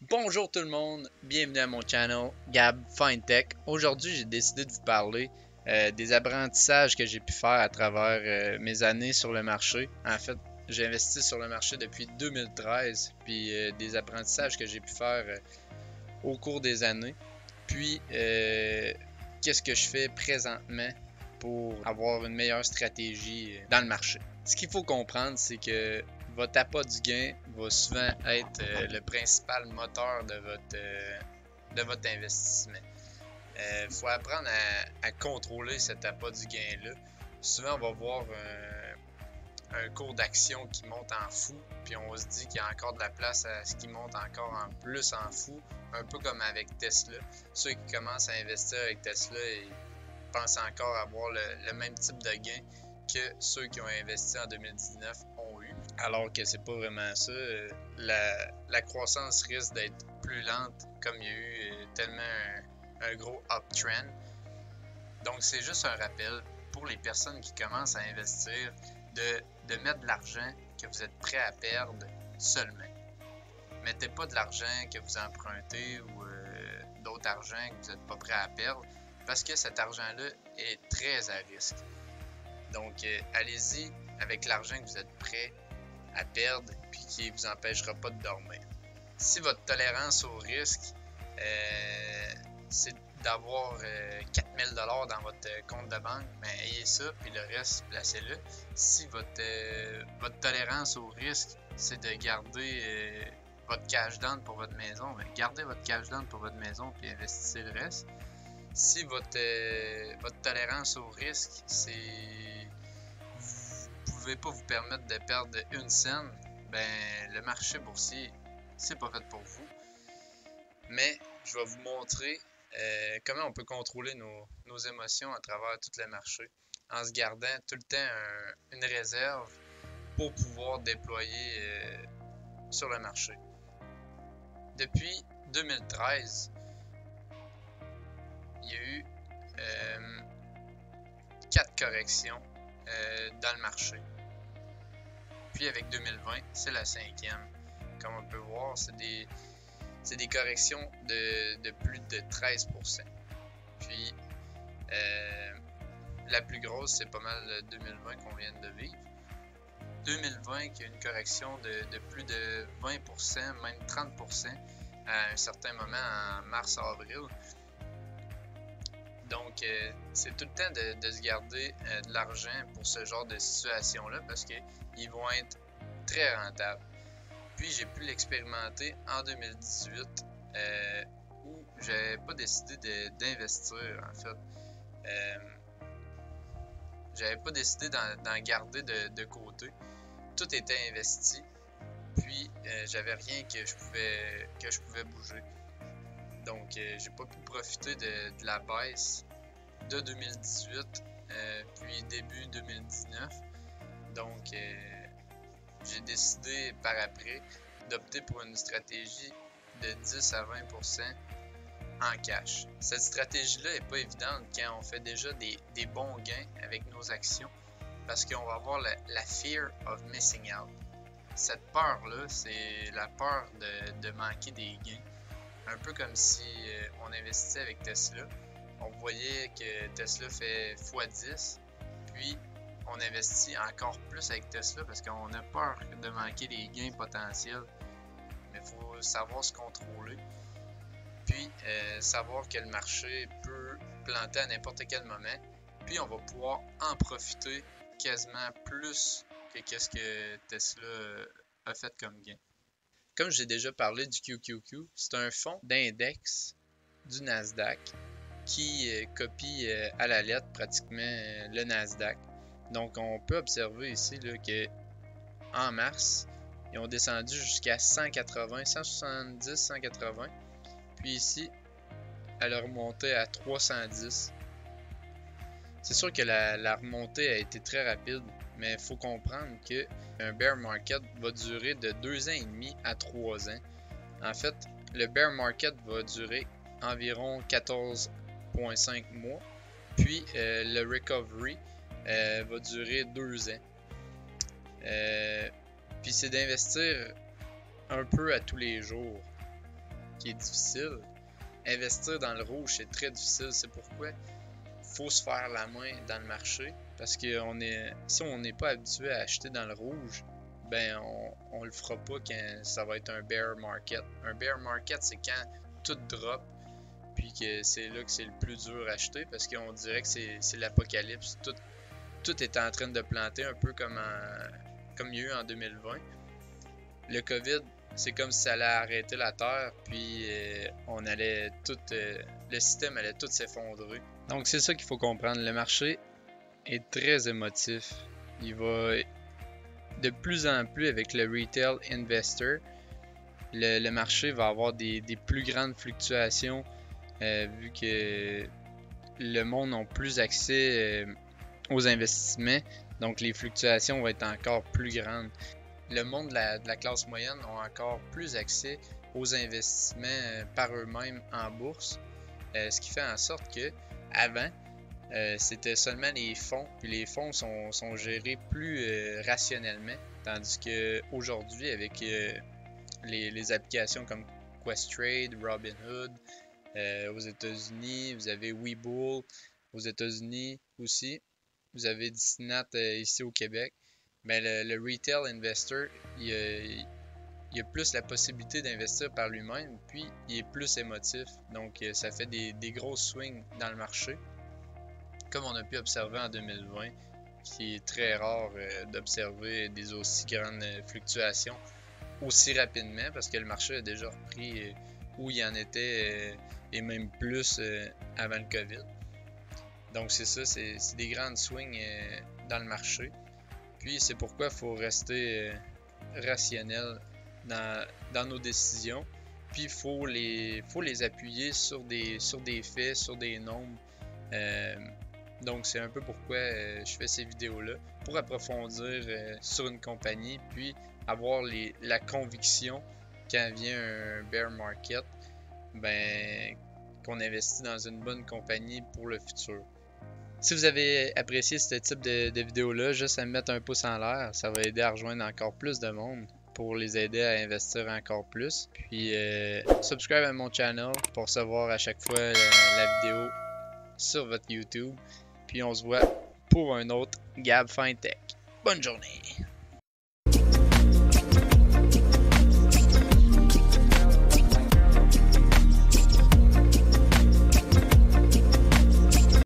Bonjour tout le monde, bienvenue à mon channel Gab FindTech. Aujourd'hui, j'ai décidé de vous parler des apprentissages que j'ai pu faire à travers mes années sur le marché. En fait, j'ai investi sur le marché depuis 2013, puis des apprentissages que j'ai pu faire au cours des années. Puis, qu'est-ce que je fais présentement pour avoir une meilleure stratégie dans le marché. Ce qu'il faut comprendre, c'est que votre appât du gain va souvent être le principal moteur de votre investissement. Il faut apprendre à contrôler cet appât du gain-là. Souvent, on va voir un cours d'action qui monte en fou, puis on se dit qu'il y a encore de la place à ce qui monte encore en plus en fou, un peu comme avec Tesla. Ceux qui commencent à investir avec Tesla, ils pensent encore avoir le même type de gain que ceux qui ont investi en 2019 ont eu, alors que c'est pas vraiment ça. La croissance risque d'être plus lente, comme il y a eu tellement un gros uptrend. Donc c'est juste un rappel pour les personnes qui commencent à investir de mettre de l'argent que vous êtes prêt à perdre seulement. Mettez pas de l'argent que vous empruntez ou d'autres argent que vous n'êtes pas prêt à perdre, parce que cet argent-là est très à risque. Donc, allez-y avec l'argent que vous êtes prêt à perdre puis qui ne vous empêchera pas de dormir. Si votre tolérance au risque, c'est d'avoir 4000 $ dans votre compte de banque, ben, ayez ça, puis le reste, placez-le. Si votre tolérance au risque, c'est de garder votre cash down pour votre maison, ben, gardez votre cash down pour votre maison, puis investissez le reste. Si votre tolérance au risque, c'est vous pouvez pas vous permettre de perdre une scène, ben le marché boursier, c'est pas fait pour vous. Mais je vais vous montrer comment on peut contrôler nos émotions à travers tout le marché en se gardant tout le temps une réserve pour pouvoir déployer sur le marché. Depuis 2013, il y a eu 4 corrections dans le marché. Puis avec 2020, c'est la 5e. Comme on peut voir, c'est des corrections de plus de 13%. Puis la plus grosse, c'est pas mal 2020 qu'on vient de vivre. 2020 qui a une correction de plus de 20%, même 30% à un certain moment en mars-avril. Donc, c'est tout le temps de se garder de l'argent pour ce genre de situation-là parce qu'ils vont être très rentables. Puis, j'ai pu l'expérimenter en 2018 où j'avais pas décidé d'investir, en fait. J'avais pas décidé d'en garder de côté. Tout était investi. Puis, j'avais rien que je pouvais bouger. Donc, j'ai pas pu profiter de la baisse de 2018, puis début 2019. Donc, j'ai décidé par après d'opter pour une stratégie de 10 à 20% en cash. Cette stratégie-là n'est pas évidente quand on fait déjà des bons gains avec nos actions parce qu'on va avoir la fear of missing out. Cette peur-là, c'est la peur de manquer des gains. Un peu comme si on investissait avec Tesla. On voyait que Tesla fait x10, puis on investit encore plus avec Tesla parce qu'on a peur de manquer les gains potentiels. Mais il faut savoir se contrôler, puis savoir que le marché peut planter à n'importe quel moment, puis on va pouvoir en profiter quasiment plus que ce que Tesla a fait comme gain. Comme j'ai déjà parlé du QQQ, c'est un fonds d'index du Nasdaq qui copie à la lettre pratiquement le Nasdaq. Donc on peut observer ici là, que en mars, ils ont descendu jusqu'à 180, 170, 180. Puis ici, elle a remonté à 310. C'est sûr que la remontée a été très rapide, mais il faut comprendre qu'un bear market va durer de 2 ans et demi à 3 ans. En fait, le bear market va durer environ 14,5 mois, puis le recovery va durer 2 ans. Puis c'est d'investir un peu à tous les jours qui est difficile. Investir dans le rouge, c'est très difficile. C'est pourquoi il faut se faire la main dans le marché. Parce que si on n'est pas habitué à acheter dans le rouge, ben on le fera pas quand ça va être un bear market. Un bear market, c'est quand tout drop, puis que c'est là que c'est le plus dur à acheter, parce qu'on dirait que c'est l'apocalypse. Tout est en train de planter, un peu comme il y a eu en 2020. Le COVID, c'est comme si ça allait arrêter la Terre, puis le système allait tout s'effondrer. Donc c'est ça qu'il faut comprendre. Le marché est très émotif. Il va de plus en plus avec le retail investor. Le marché va avoir des plus grandes fluctuations vu que le monde n'a plus accès aux investissements. Donc les fluctuations vont être encore plus grandes. Le monde de la classe moyenne a encore plus accès aux investissements par eux-mêmes en bourse. Ce qui fait en sorte que avant, c'était seulement les fonds, puis les fonds sont gérés plus rationnellement, tandis qu'aujourd'hui, avec les applications comme Questrade, Robinhood, aux États-Unis, vous avez Webull, aux États-Unis aussi, vous avez Disney ici au Québec, mais le retail investor, il a plus la possibilité d'investir par lui-même, puis il est plus émotif, donc ça fait des grosses swings dans le marché, comme on a pu observer en 2020, qui est très rare d'observer des aussi grandes fluctuations aussi rapidement, parce que le marché a déjà repris où il y en était et même plus avant le COVID. Donc c'est ça, c'est des grandes swings dans le marché. Puis c'est pourquoi il faut rester rationnel dans nos décisions. Puis il faut les appuyer sur des faits, sur des nombres. Donc c'est un peu pourquoi je fais ces vidéos-là, pour approfondir sur une compagnie, puis avoir la conviction quand vient un bear market, ben qu'on investit dans une bonne compagnie pour le futur. Si vous avez apprécié ce type de vidéo-là, juste à me mettre un pouce en l'air, ça va aider à rejoindre encore plus de monde pour les aider à investir encore plus. Puis subscribe à mon channel pour recevoir à chaque fois la vidéo sur votre YouTube. Puis on se voit pour un autre Gab Fintech. Bonne journée!